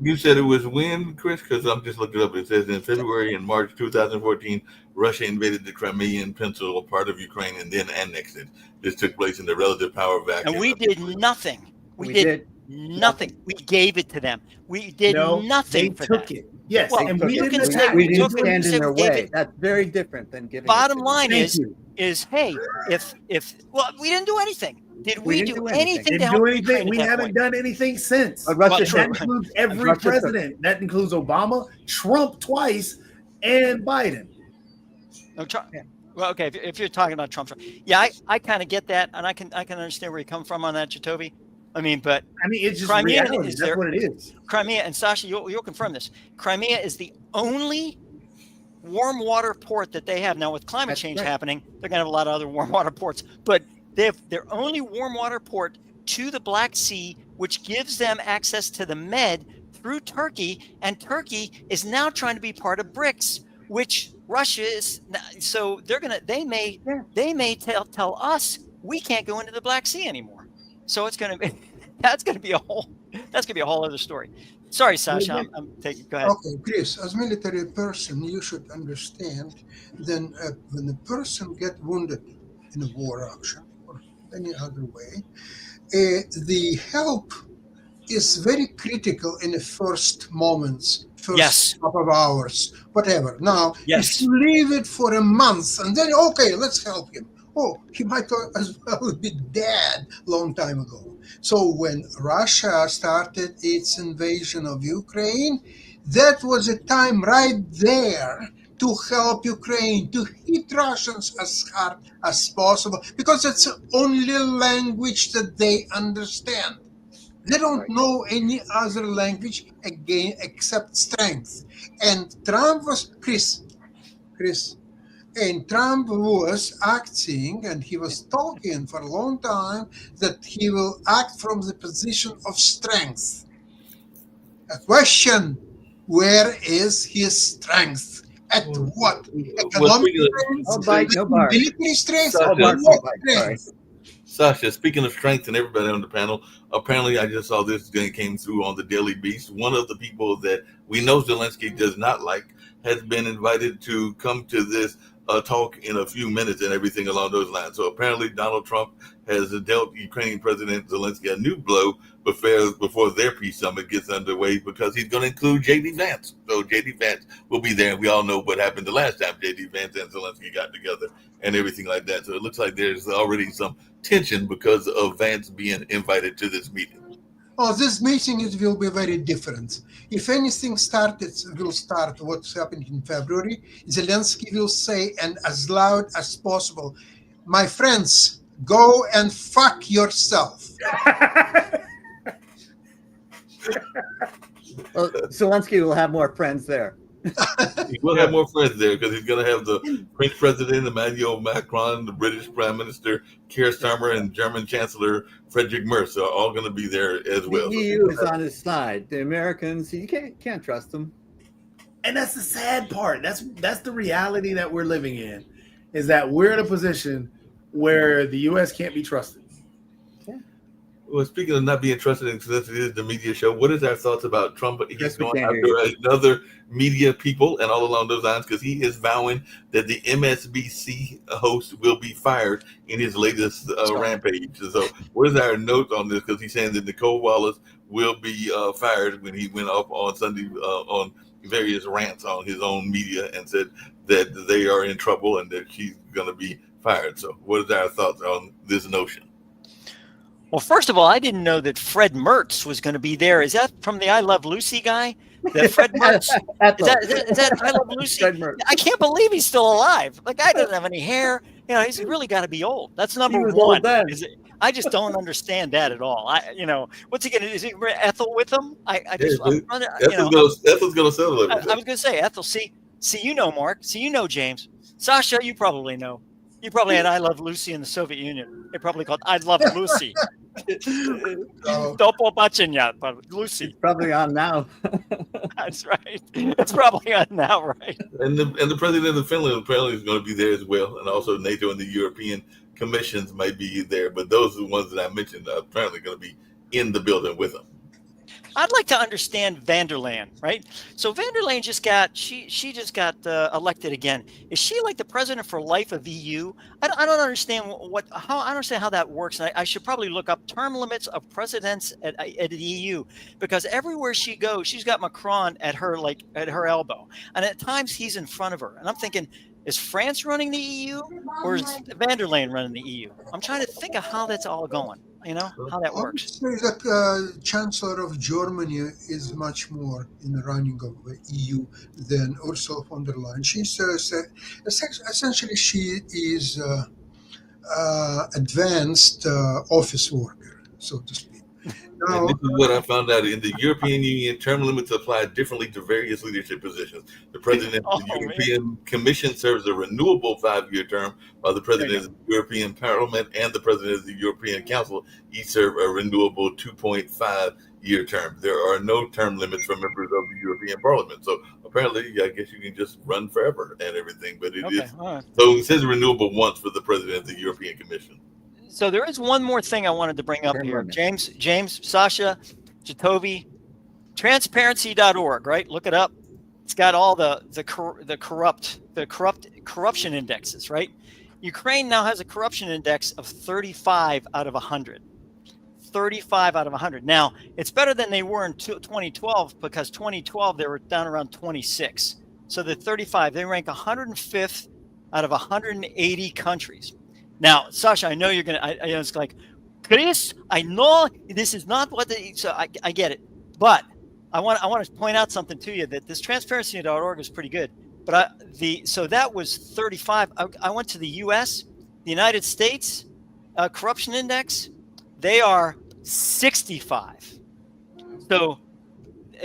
F: You said it was when, Chris? Because I'm just looking up. It says in February and March 2014, Russia invaded the Crimean Peninsula, part of Ukraine, and then annexed it. This took place in the relative power vacuum.
E: And we did nothing. We did nothing. We gave it to them. We did nothing
G: they
E: for
G: took
E: that.
G: it. Yes,
E: Well,
G: and
E: you
G: we
E: can
G: didn't
E: say
G: attack.
E: we
D: didn't
E: took it,
D: stand
E: you
D: in
E: say
D: their
E: we gave
D: way.
E: it.
D: That's very different than giving.
E: Bottom
D: it to
E: line
D: them.
E: is, hey, if we didn't do anything. Did we
D: didn't
E: do
D: do
E: anything to
G: Didn't
E: help
G: do anything.
E: Ukraine
G: We
E: at that
G: haven't
E: point?
G: done anything since.
D: But Russia
E: Well, true.
G: That includes every
D: Russia took-
G: president. That includes Obama, Trump twice, and Biden.
E: No, well, okay. If you're talking about Trump, yeah, I kind of get that, and I can understand where you come from on that, Jacoby. But
G: It's just
E: Crimea
G: reality.
E: is
G: That's
E: there.
G: what it is.
E: Crimea, and Sasha, you'll confirm this. Crimea is the only warm water port that they have now. With climate
D: That's
E: change
D: right.
E: happening, they're gonna have a lot of other warm water ports, but they have their only warm water port to the Black Sea, which gives them access to the Med through Turkey, and Turkey is now trying to be part of BRICS, which Russia is. So they may tell us we can't go into the Black Sea anymore. So that's gonna be a whole other story. Sorry, Sasha, I'm taking. Go ahead.
C: Okay, Chris, as military person, you should understand then when a person get wounded in a war action or any other way, the help is very critical in the first moments, first couple of hours, whatever. Now, if you leave it for a month and then, okay, let's help him. Oh, he might as well be dead long time ago. So when Russia started its invasion of Ukraine, that was a time right there to help Ukraine, to hit Russians as hard as possible, because it's the only language that they understand. They don't know any other language again except strength. And Trump was Chris. And Trump was acting, and he was talking for a long time that he will act from the position of strength. A question: where is his strength? At what? Economic strength? Military strength?
F: Sasha, speaking of strength and everybody on the panel, apparently I just saw this came through on the Daily Beast. One of the people that we know Zelensky does not like has been invited to come to this talk in a few minutes and everything along those lines. So apparently Donald Trump has dealt Ukrainian President Zelensky a new blow before their peace summit gets underway, because he's going to include J.D. Vance. So J.D. Vance will be there, and we all know what happened the last time J.D. Vance and Zelensky got together and everything like that. So it looks like there's already some tension because of Vance being invited to this meeting.
C: Oh, this meeting will be very different. If anything will start what's happening in February, Zelensky will say, and as loud as possible, my friends, go and fuck yourself.
D: Well, Zelensky will have more friends there.
F: He will have more friends there, because he's going to have the French President Emmanuel Macron, the British Prime Minister Keir Starmer, and German Chancellor Friedrich Merz are all going to be there as well.
D: The EU is on his side. The Americans, you can't trust them.
G: And that's the sad part. That's the reality that we're living in, is that we're in a position where the U.S. can't be trusted.
F: Well, speaking of not being trusted, and since it is the media show, what is our thoughts about Trump? He's going after another media people and all along those lines, because he is vowing that the MSNBC host will be fired in his latest rampage. So what is our notes on this? Because he's saying that Nicole Wallace will be fired when he went up on Sunday on various rants on his own media and said that they are in trouble and that she's going to be fired. So what is our thoughts on this notion?
E: Well, first of all, I didn't know that Fred Mertz was going to be there. Is that from the I Love Lucy guy? That Fred Mertz? is that I Love Lucy? I can't believe he's still alive. The guy doesn't have any hair. He's really got to be old. That's number one. I just don't understand that at all. What's he gonna do? Is he bring Ethel with him?
F: Ethel's gonna settle everything.
E: I was gonna say Ethel. See, Mark. See, James. Sasha, you probably know. You probably had "I Love Lucy" in the Soviet Union. They probably called "I Love Lucy." Topo Bachenya, but Lucy.
D: It's probably on now.
E: That's right. It's probably on now, right?
F: And the president of Finland apparently is going to be there as well, and also NATO and the European commissions might be there. But those are the ones that I mentioned are apparently going to be in the building with them.
E: I'd like to understand van der Leyen, right? So van der Leyen just got elected again. Is she like the president for life of EU? I don't understand I don't understand how that works. And I should probably look up term limits of presidents at the EU, because everywhere she goes, she's got Macron at her elbow, and at times he's in front of her. And I'm thinking, is France running the EU or is van der Leyen running the EU? I'm trying to think of how that's all going. How that works.
C: I would say that Chancellor of Germany is much more in the running of the EU than Ursula von der Leyen. She's essentially she is advanced office worker, so to speak.
F: And this is what I found out. In the European Union, term limits apply differently to various leadership positions. The president of the European Commission serves a renewable 5-year term, while the president of the European Parliament and the president of the European Council each serve a renewable 2.5-year term. There are no term limits for members of the European Parliament. So apparently, I guess you can just run forever and everything. But it is. Right. So it says renewable once for the president of the European Commission.
E: So there is one more thing I wanted to bring up here. James, Sasha, Jatovi, transparency.org, right? Look it up. It's got all the corruption indexes, right? Ukraine now has a corruption index of 35 out of 100. 35 out of 100. Now, it's better than they were in 2012, because 2012 they were down around 26. So the 35, they rank 105th out of 180 countries. Now, Sasha, I know you're going to, it's like, Chris, I know this is not what so I get it. But I want to point out something to you, that this transparency.org is pretty good. But so that was 35. I went to the U.S., the United States corruption index. They are 65. So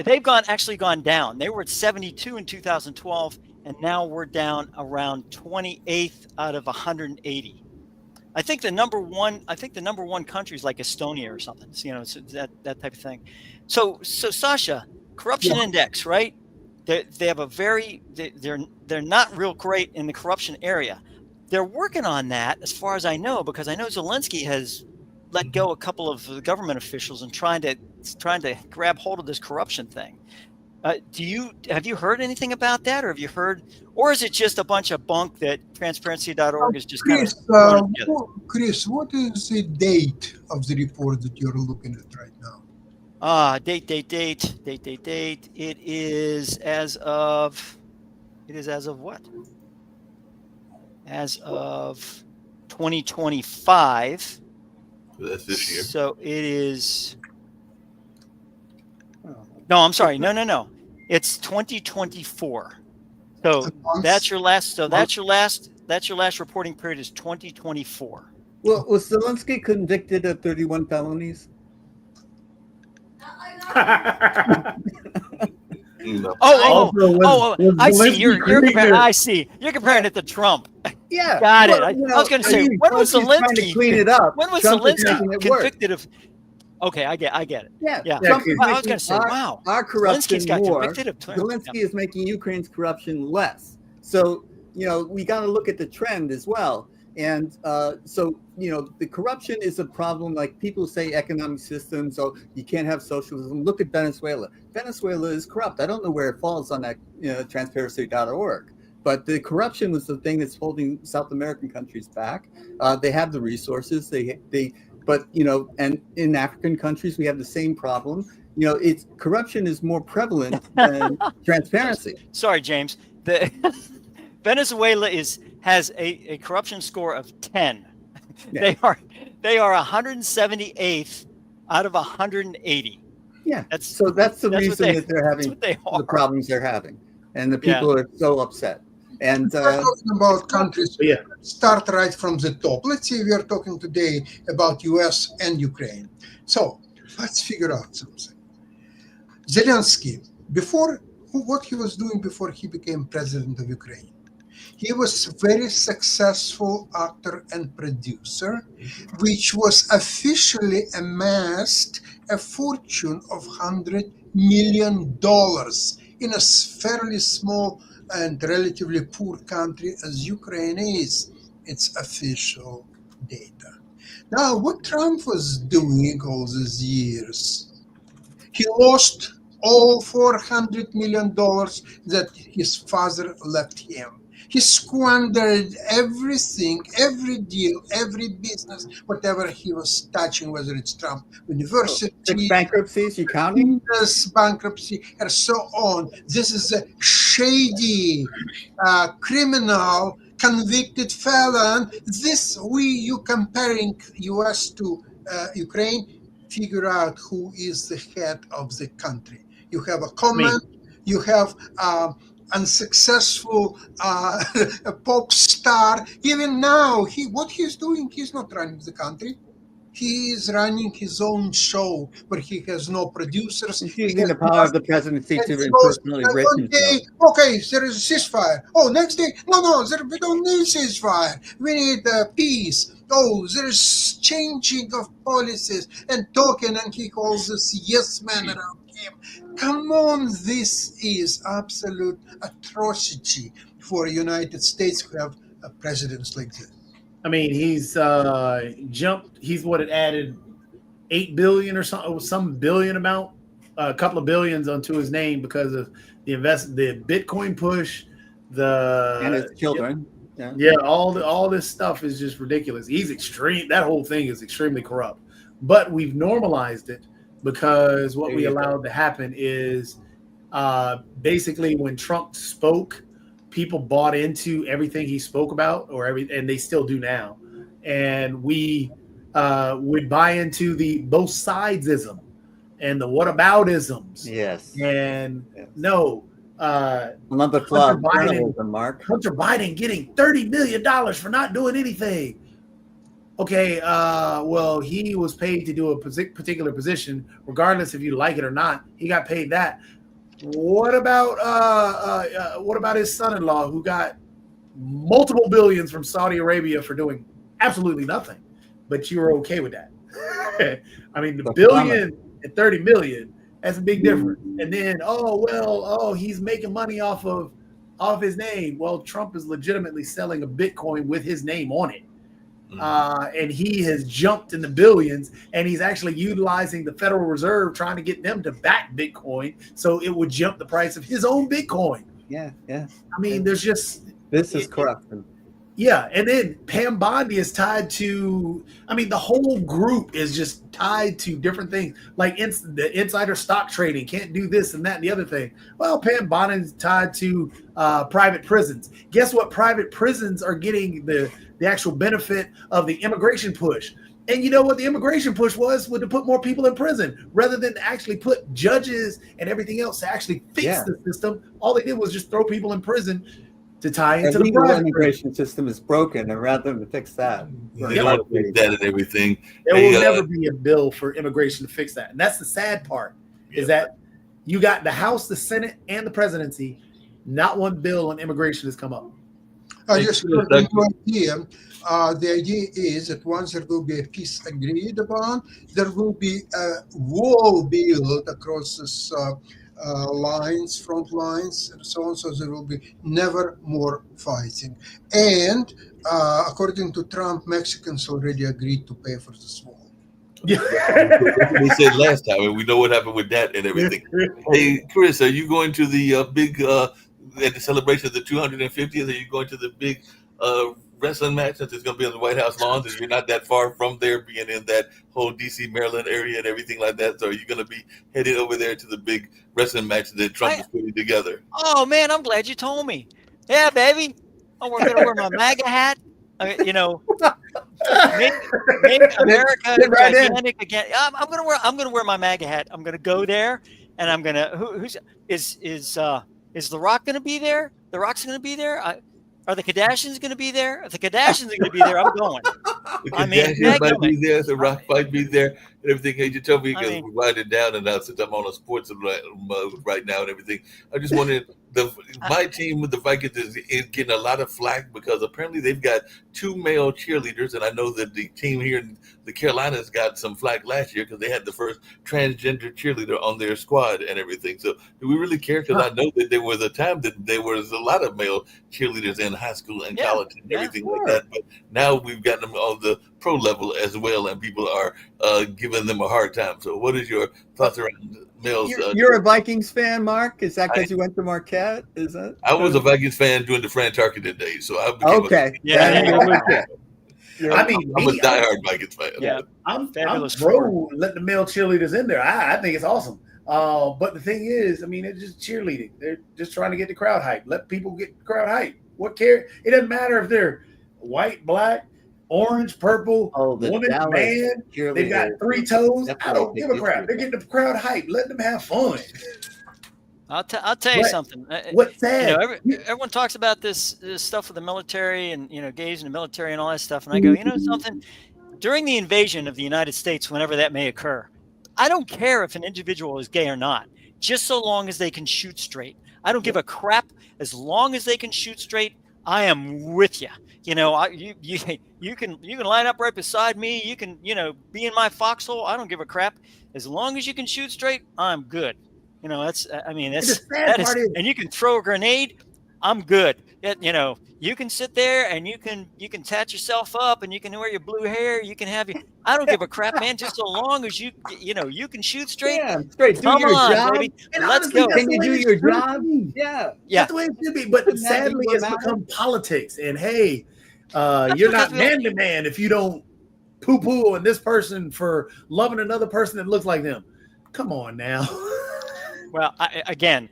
E: they've actually gone down. They were at 72 in 2012, and now we're down around 28th out of 180. I think the number one country is like Estonia or something. So, that type of thing. So Sasha, corruption index, right? They have they're not real great in the corruption area. They're working on that, as far as I know, because I know Zelensky has let go a couple of government officials and trying to grab hold of this corruption thing. Have you heard anything about that, or have you heard, or is it just a bunch of bunk that transparency.org is just
C: Chris, Chris, what is the date of the report that you're looking at right now?
E: Date. It is as of what? As of 2025.
F: That's this year.
E: So it is. No, I'm sorry. No. It's 2024. So that's your last. So that's your last reporting period is 2024.
D: Well, was Zelensky convicted of 31 felonies?
F: No.
E: I see. You're comparing. I see. You're comparing it to Trump.
D: Yeah,
E: got it. I was going to say, when was Zelensky
D: clean it up?
E: When was Zelensky convicted of? Okay, I get it.
D: Yeah.
E: I was going to say, wow,
D: our corruption
E: got
D: more.
E: Convicted of
D: Zelensky is making Ukraine's corruption less. So we got to look at the trend as well. And the corruption is a problem. Like people say, economic systems. Oh, you can't have socialism. Look at Venezuela. Venezuela is corrupt. I don't know where it falls on that transparency.org. But the corruption was the thing that's holding South American countries back. They have the resources. But and in African countries we have the same problem. It's corruption is more prevalent than transparency.
E: Sorry, James. Venezuela has a corruption score of 10. Yeah. They are 178th out of 180.
D: Yeah. That's the reason that they're having the problems they're having, and the people are so upset. And
C: We're talking about countries.
G: Yeah.
C: Start right from the top. Let's say we are talking today about US and Ukraine. So let's figure out something. Zelensky, what he was doing before he became president of Ukraine, he was a very successful actor and producer, which was officially amassed a fortune of $100 million in a fairly small and relatively poor country as Ukraine is. It's official data. Now, what Trump was doing all these years, he lost all $400 million that his father left him. He squandered everything, every deal, every business, whatever he was touching, whether it's Trump University,
D: 6 bankruptcies, you counting?
C: bankruptcy, and so on. This is a shady, criminal, convicted felon. You comparing U.S. to Ukraine, figure out who is the head of the country. You have a comment, you have unsuccessful pop star. Even now, what he's doing, he's not running the country. He is running his own show where he has no producers.
D: He's using the power of the presidency to personally enrich
C: one day, okay, there is a ceasefire. Oh, next day, no, we don't need ceasefire. We need peace. Oh, there is changing of policies and talking, and he calls this yes man around him. Come on, this is absolute atrocity for United States to have presidents like this.
G: I mean, he's jumped. He's what it added 8 billion or some billion amount, a couple of billions onto his name because of the Bitcoin push,
D: and his children.
G: Yeah, all this stuff is just ridiculous. He's extreme. That whole thing is extremely corrupt. But we've normalized it because what we allowed to happen is basically when Trump spoke, people bought into everything he spoke about, and they still do now. And we would buy into the both sidesism and the whataboutisms.
D: Yes.
G: And no.
D: Another club.
G: Hunter Biden getting $30 million for not doing anything. Okay, well, he was paid to do a particular position, regardless if you like it or not. He got paid that. What about his son-in-law who got multiple billions from Saudi Arabia for doing absolutely nothing? But you were okay with that. I mean, the billion and 30 million, that's a big difference. And then, he's making money off his name. Well, Trump is legitimately selling a Bitcoin with his name on it. And he has jumped in the billions, and he's actually utilizing the Federal Reserve, trying to get them to back Bitcoin so it would jump the price of his own Bitcoin.
D: Yeah.
G: I mean, this is
D: corruption.
G: Yeah, and then Pam Bondi is tied to, the whole group is just tied to different things, like the insider stock trading, can't do this and that and the other thing. Well, Pam Bondi is tied to private prisons. Guess what? Private prisons are getting the actual benefit of the immigration push. And you know what the immigration push was to put more people in prison rather than actually put judges and everything else to actually fix the system. All they did was just throw people in prison to tie into the
D: immigration system is broken, and rather than fix that,
F: they don't want to fix that and everything.
G: There will never be a bill for immigration to fix that, and that's the sad part. Is that you got the House, the Senate, and the presidency. Not one bill on immigration has come up.
C: The idea is that once there will be a peace agreed upon, there will be a wall built across this front lines, and so on. So there will be never more fighting. And according to Trump, Mexicans already agreed to pay for this wall.
F: Yeah, we said last time, and we know what happened with that and everything. Hey, Chris, are you going to the big at the celebration of the 250th? Are you going to the big wrestling match since it's going to be on the White House lawns, and you're not that far from there, being in that whole DC, Maryland area and everything like that? So are you going to be headed over there to the big wrestling match that Trump is putting together?
E: Oh, man, I'm glad you told me. Yeah, baby. Oh, we're going to wear my MAGA hat. Make America gigantic again. I'm gonna wear my MAGA hat. I'm gonna go there, and I'm gonna. Is The Rock gonna be there? The Rock's gonna be there. Are the Kardashians going to be there? If the Kardashians are going to be there, I'm going.
F: The
E: I mean,
F: Kardashians might be
E: Meg-
F: there, the Rock might be there, and everything. Hey, you tell me
E: I
F: because
E: mean-
F: we're winding down, and now since I'm on a sports mode right now and everything, I just wanted my team with the Vikings is getting a lot of flack because apparently they've got 2 male cheerleaders, and I know that the team here in the Carolinas got some flack last year because they had the first transgender cheerleader on their squad and everything. So do we really care? Because I know that there was a time that there was a lot of male cheerleaders in high school and college and everything like that, but now we've got them on the pro level as well, and people are giving them a hard time. So what is your thoughts around males?
D: You're a Vikings fan, Mark? Is that because you went to Marquette? Is that?
F: I was a Vikings fan during the Fran Tarkenton days, so I became
D: Okay.
E: Yeah,
D: Then
E: yeah,
D: you're
E: yeah.
D: legit.
G: I mean,
F: I'm a diehard Vikings fan.
E: Yeah.
G: I'm
E: Fabulous
G: pro letting the male cheerleaders in there. I think it's awesome. But the thing is, I mean, it's just cheerleading. They're just trying to get the crowd hype. Let people get the crowd hype. What care? It doesn't matter if they're white, black, orange, purple,
D: the
G: woman,
D: Dallas
G: man. They've got
D: cheerleaders
G: 3 toes. I
D: definitely
G: don't
D: take
G: give a
D: issue
G: crap.
D: with
G: They're
D: that.
G: getting the crowd hype. Let them have fun.
E: I'll tell you
G: What-
E: something.
G: What's
E: You
G: sad?
E: know, everyone talks about this stuff with the military and, you know, gays in the military and all that stuff. And I go, you know something? During the invasion of the United States, whenever that may occur, I don't care if an individual is gay or not, just so long as they can shoot straight. I don't give a crap. As long as they can shoot straight, I am with you. You know, you can line up right beside me. You can, you know, be in my foxhole. I don't give a crap. As long as you can shoot straight, I'm good. You know, that's, I mean,
G: And the
E: that's,
G: sad
E: that is,
G: part is-
E: and you can throw a grenade. I'm good. You know, you can sit there and you can tat yourself up and you can wear your blue hair. You can have your, I don't give a crap, man. Just so long as you know, you can shoot straight.
D: Yeah, straight. Do
E: Come
D: your
E: on,
D: job.
E: baby.
G: And
E: Let's
G: honestly,
E: go.
G: that's
D: Can
G: the
D: you
G: way
D: do
G: it
D: your
G: should
D: job?
G: be.
D: Yeah.
E: Yeah.
G: That's the way it should be. But
D: Doesn't that
G: sadly,
D: equal
G: it's
D: matter?
G: become politics. And hey, you're
E: because
G: not
E: we all-
G: man to man if you don't poo-poo on this person for loving another person that looks like them. Come on now.
E: Well, again,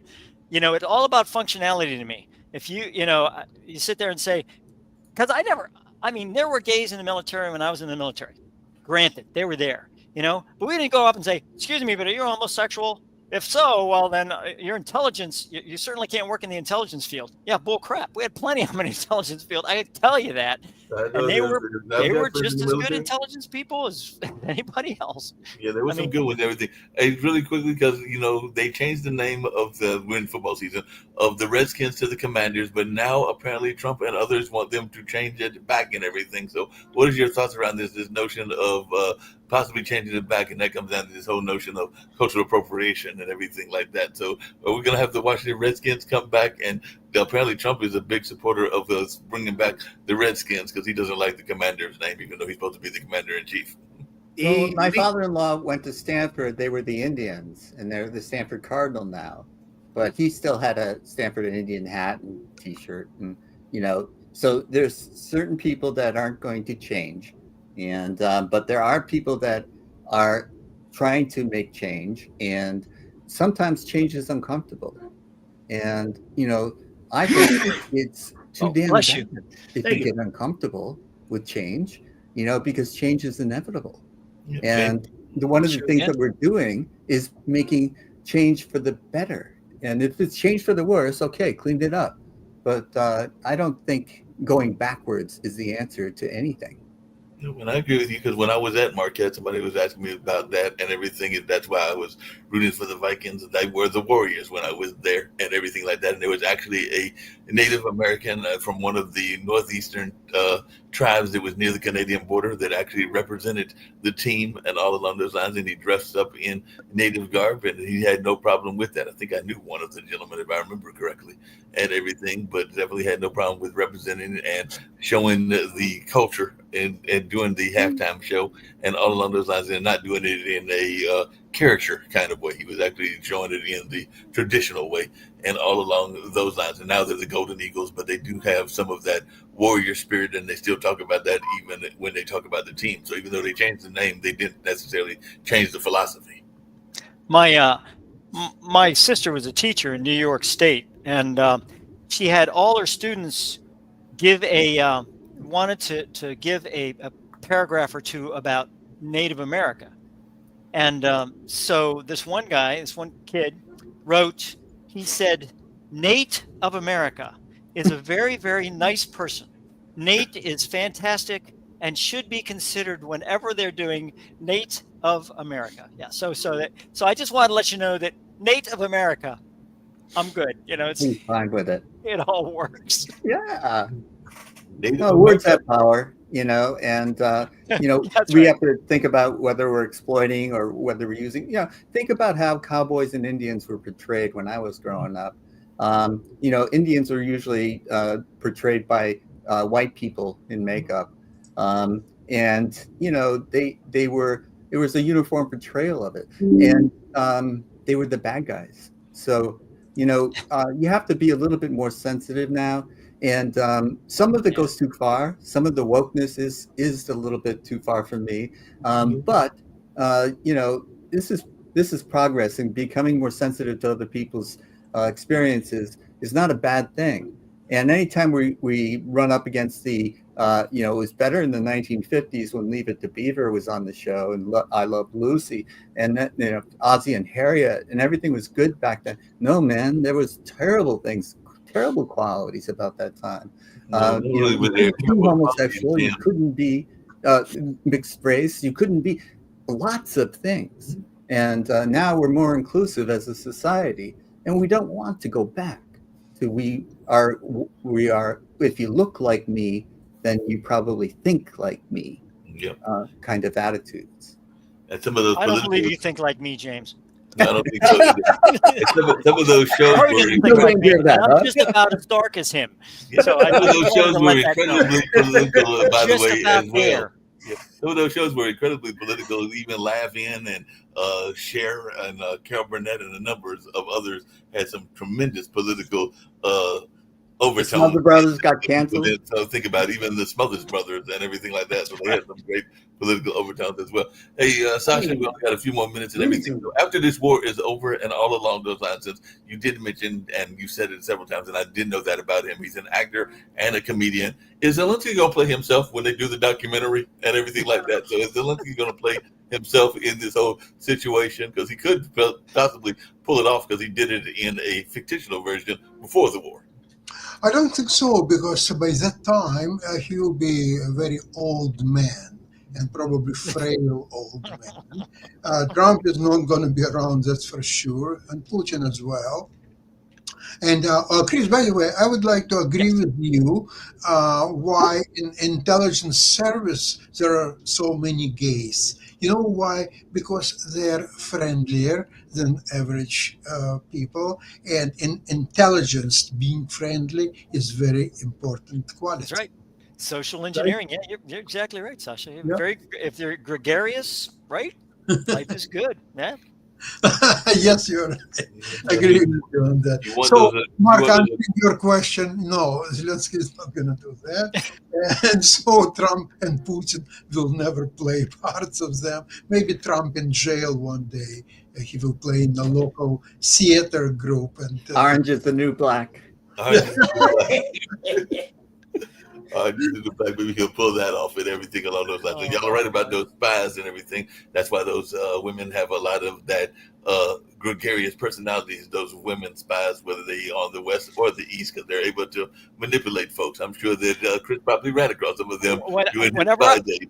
E: you know, it's all about functionality to me. If you know, you sit there and say, because I mean, there were gays in the military when I was in the military. Granted, they were there, you know, but we didn't go up and say, excuse me, but are you homosexual? If so, well, then your intelligence, you certainly can't work in the intelligence field. Yeah, bull crap. We had plenty of them in the intelligence field. I can tell you that. And they were just as good intelligence people as anybody else.
F: Yeah, there was
E: I
F: some
E: mean-
F: good ones and everything. Hey, really quickly, because, you know, they changed the name of the win football season of the Redskins to the Commanders, but now apparently Trump and others want them to change it back and everything. So what is your thoughts around this notion of possibly changing it back? And that comes down to this whole notion of cultural appropriation and everything like that. So are we going to have the Washington Redskins come back? And apparently Trump is a big supporter of us bringing back the Redskins because he doesn't like the Commander's name, even though he's supposed to be the Commander-in-Chief.
D: Well, my father-in-law went to Stanford. They were the Indians, and they're the Stanford Cardinal now. But he still had a Stanford and Indian hat and T-shirt, and you know. So there's certain people that aren't going to change, and but there are people that are trying to make change, and sometimes change is uncomfortable. And you know, I think it's too damn
E: bless
D: bad
E: you.
D: if
G: Thank
D: you
G: you.
D: get uncomfortable with change, you know, because change is inevitable.
F: Yeah,
D: And one of the
E: Sure,
D: things
E: yeah.
D: that we're doing is making change for the better. And if it's change for the worse, okay, cleaned it up. But I don't think going backwards is the answer to anything.
F: And I agree with you because when I was at Marquette, somebody was asking me about that and everything, and that's why I was rooting for the Vikings. They were the Warriors when I was there and everything like that. And there was actually a Native American from one of the northeastern tribes that was near the Canadian border that actually represented the team and all along those lines. And he dressed up in Native garb, and he had no problem with that. I think I knew one of the gentlemen, if I remember correctly, and everything, but definitely had no problem with representing and showing the culture and doing the halftime show and all along those lines, and not doing it in a caricature kind of way. He was actually showing it in the traditional way and all along those lines. And now they're the Golden Eagles, but they do have some of that warrior spirit, and they still talk about that even when they talk about the team. So even though they changed the name, they didn't necessarily change the philosophy.
E: My sister was a teacher in New York State, and she had all her students give wanted to give a paragraph or two about Native America. And so this one kid wrote, he said, Nate of America is a very, very nice person. Nate is fantastic and should be considered whenever they're doing Nate of America. Yeah. So I just wanted to let you know that Nate of America, I'm good.
D: He's fine with it.
E: It all works.
D: Yeah.
F: Native
D: No, words
F: American.
D: have power, and
E: That's
D: we
E: right.
D: have to think about whether we're exploiting or whether we're using. Think about how cowboys and Indians were portrayed when I was growing up. Indians are usually portrayed by white people in makeup, and they were. It was a uniform portrayal of it, and they were the bad guys. So you have to be a little bit more sensitive now. And some of it goes too far. Some of the wokeness is a little bit too far for me. But this is progress, and becoming more sensitive to other people's experiences is not a bad thing. And anytime we run up against it was better in the 1950s when Leave It to Beaver was on the show, and I Love Lucy, and Ozzie and Harriet, and everything was good back then. No, man, there was terrible qualities about that time. You couldn't be homosexual, you couldn't be mixed race, you couldn't be lots of things. And now we're more inclusive as a society, and we don't want to go back to we are. If you look like me, then you probably think like me.
F: Yep.
D: Kind of attitudes.
F: And some of those.
E: I don't believe you think like me, James.
F: No, I don't think so either. Some of those shows
E: Probably
F: were
E: didn't think like me.
D: that,
E: I'm
D: huh?
E: just about as dark as him.
F: Yeah,
E: So
F: some of those
E: I
F: shows
E: wanted to
F: were
E: let that know.
F: incredibly political, by the
E: Just
F: way,
E: about
F: as well.
E: there.
F: Yeah. Some of those shows were incredibly political. Even Laugh In and Cher and Carol Burnett and a number of others had some tremendous political
D: The
F: overtones.
D: Smother Brothers got canceled.
F: So think about even the Smothers Brothers and everything like that. So they had some great political overtones as well. Hey, Sasha, we only got a few more minutes and everything. So after this war is over and all along those lines, since you did mention, and you said it several times, and I did know that about him, he's an actor and a comedian. Is Zelensky going to play himself when they do the documentary and everything like that? So is Zelensky going to play himself in this whole situation? Because he could possibly pull it off because he did it in a fictional version before the war.
C: I don't think so, because by that time he will be a very old man, and probably frail old man. Trump is not going to be around, that's for sure, and Putin as well. And Chris, by the way, I would like to agree with you why in intelligence service there are so many gays. You know why? Because they're friendlier than average people, and in intelligence, being friendly is very important quality.
E: That's right. Social engineering. Yeah, you're exactly right, Sasha.
C: Yeah.
E: If they're gregarious, right? Life is good. Yeah.
C: Yes, you're right. I agree with you on that.
F: You want
C: So,
F: those,
C: Mark,
F: you want
C: answering your question, no, Zelensky is not going to do that. And so Trump and Putin will never play parts of them. Maybe Trump in jail one day. He will play in a local theater group. And
D: Orange is the new black.
F: Maybe he'll pull that off and everything along those lines. So y'all are right about those spies and everything. That's why those women have a lot of that gregarious personalities, those women spies, whether they on the west or the east, because they're able to manipulate folks. I'm sure that Chris probably ran across some of them during his spy days.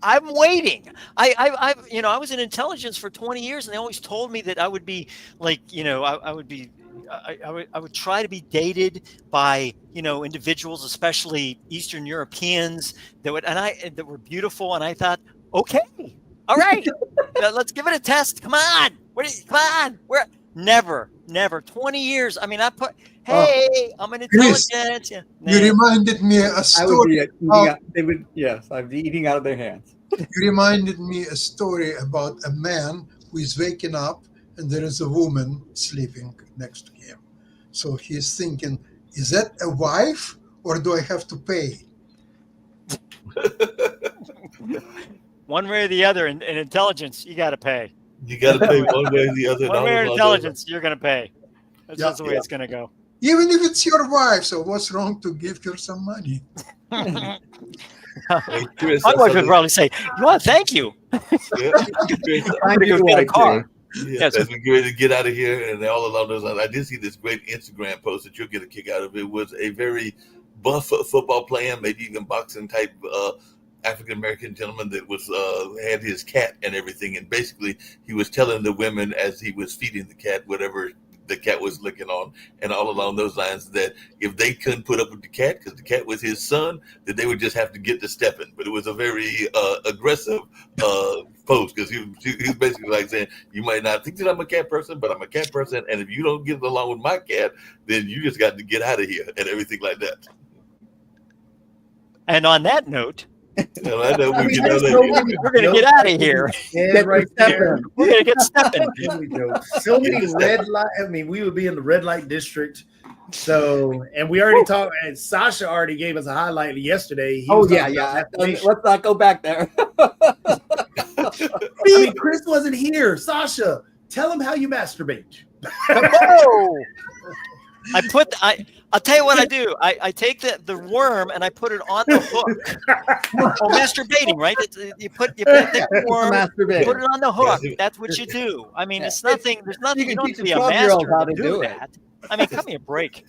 E: I'm waiting. I was in intelligence for 20 years, and they always told me that I would be like, I would try to be dated by, individuals, especially Eastern Europeans that were beautiful. And I thought, okay, all right, let's give it a test. Come on. We're never 20 years. I mean, I'm an intelligence.
C: Chris, you reminded me a story.
D: I'd be eating out of their hands.
C: You reminded me a story about a man who is waking up and there is a woman sleeping next to him. So he's thinking, is that a wife or do I have to pay?
E: One way or the other in intelligence, you got to pay.
F: You got to pay one way or the other.
E: One way or intelligence, you're going to pay. That's the way it's going to go.
C: Even if it's your wife, so what's wrong to give her some money?
E: My wife would probably say, "You want to thank you."
F: Yeah.
E: I'm going to go get a car. Yes.
F: As we get ready to get out of here and all along those lines, I did see this great Instagram post that you'll get a kick out of. It was a very buff football playing, maybe even boxing type African American gentleman that was had his cat and everything, and basically he was telling the women as he was feeding the cat whatever the cat was licking on, and all along those lines, that if they couldn't put up with the cat because the cat was his son, that they would just have to get to stepping. But it was a very aggressive post, because he was basically like saying, you might not think that I'm a cat person, but I'm a cat person, and if you don't get along with my cat, then you just got to get out of here and everything like that.
E: And on that note,
F: Well, I know we can
E: we're going to get out of here.
G: Yeah, right there.
E: We're going to get stepping.
G: There we go. So many red light. I mean, we would be in the red light district. So, and we already talked, and Sasha already gave us a highlight yesterday. He was talking about masturbation.
D: Let's not go back there.
G: I mean, Chris wasn't here. Sasha, tell him how you masturbate.
E: Whoa! I'll tell you what I do. I take the worm and I put it on the hook. Oh, masturbating, right? You take the worm, put it on the hook. That's what you do. I mean, it's nothing. There's nothing. You don't have to be a master to do that. I mean, give me a break.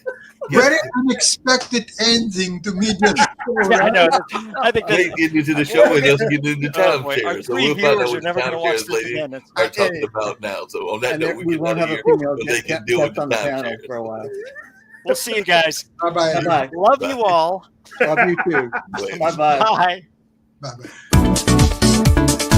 C: Very unexpected ending to media.
E: Yeah, I know. I think
F: They
E: that
F: get into the show and just get into time
E: our
F: shares. So
E: three
F: we'll find out
E: viewers are
F: what
E: never going to watch
F: timeshares
E: this
F: ladies
E: again.
F: are talking about now. So on that
D: And
F: note,
D: we
F: we get
D: won't
F: out
D: have
F: of
D: a
F: here
D: female
F: so they can
D: guest
F: deal with the
D: on the panel for a
F: timeshares.
D: while.
E: We'll see you guys.
C: Bye-bye.
D: Bye-bye.
E: Love you all.
D: Love you too.
F: Wait.
D: Bye-bye.
E: Bye.
C: Bye-bye.